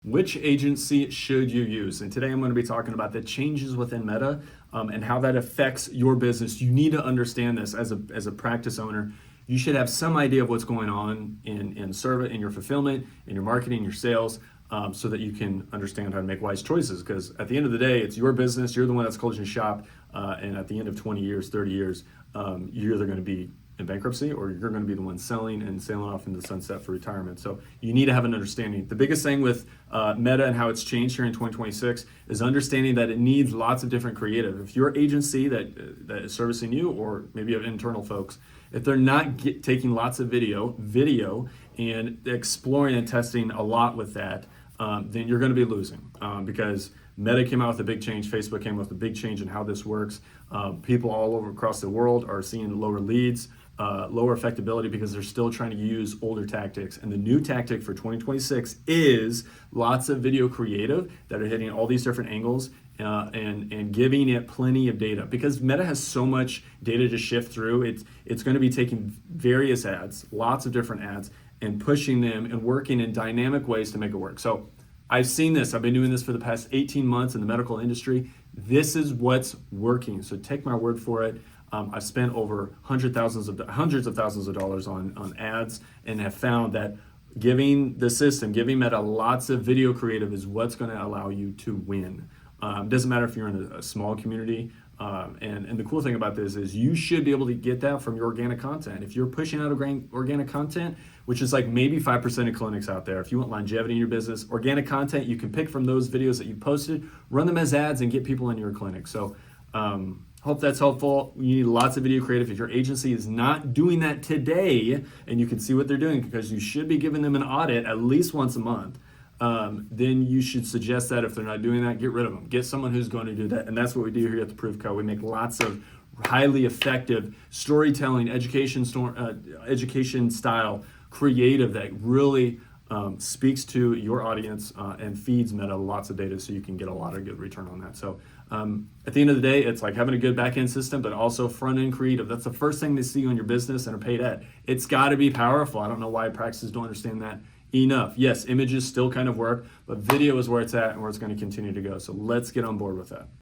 Which agency should you use? And today I'm going to be talking about the changes within Meta and how that affects your business. You need to understand this as a practice owner. You should have some idea of what's going on in service, in your fulfillment, in your marketing, your sales, so that you can understand how to make wise choices. Because at the end of the day, it's your business. You're the one that's closing shop. And at the end of 20 years, 30 years, you're either going to be in bankruptcy or you're going to be the one selling and sailing off into the sunset for retirement. So you need to have an understanding. The biggest thing with Meta and how it's changed here in 2026 is understanding that it needs lots of different creative. If your agency that is servicing you, or maybe you have internal folks, if they're not taking lots of video and exploring and testing a lot with that, then you're going to be losing because Meta came out with a big change. Facebook came out with a big change in how this works. People all over across the world are seeing lower leads, lower effectability because they're still trying to use older tactics. And the new tactic for 2026 is lots of video creative that are hitting all these different angles and giving it plenty of data. Because Meta has so much data to shift through, it's going to be taking various ads, lots of different ads, and pushing them and working in dynamic ways to make it work. So I've seen this. I've been doing this for the past 18 months in the medical industry. This is what's working. So take my word for it. I've spent over hundreds of thousands of dollars on ads and have found that giving Meta lots of video creative is what's going to allow you to win. Doesn't matter if you're in a small community. And the cool thing about this is you should be able to get that from your organic content. If you're pushing out organic content, which is like maybe 5% of clinics out there, if you want longevity in your business, organic content, you can pick from those videos that you posted, run them as ads and get people in your clinic. So hope that's helpful. You need lots of video creative. If your agency is not doing that today, and you can see what they're doing because you should be giving them an audit at least once a month, then you should suggest that if they're not doing that, get rid of them. Get someone who's going to do that. And that's what we do here at The Proof Co. We make lots of highly effective storytelling, education style creative that really speaks to your audience and feeds Meta lots of data so you can get a lot of good return on that. So at the end of the day, it's like having a good back-end system, but also front-end creative. That's the first thing they see on your business and a paid ad. It's got to be powerful. I don't know why practices don't understand that enough. Yes, images still kind of work, but video is where it's at and where it's going to continue to go. So let's get on board with that.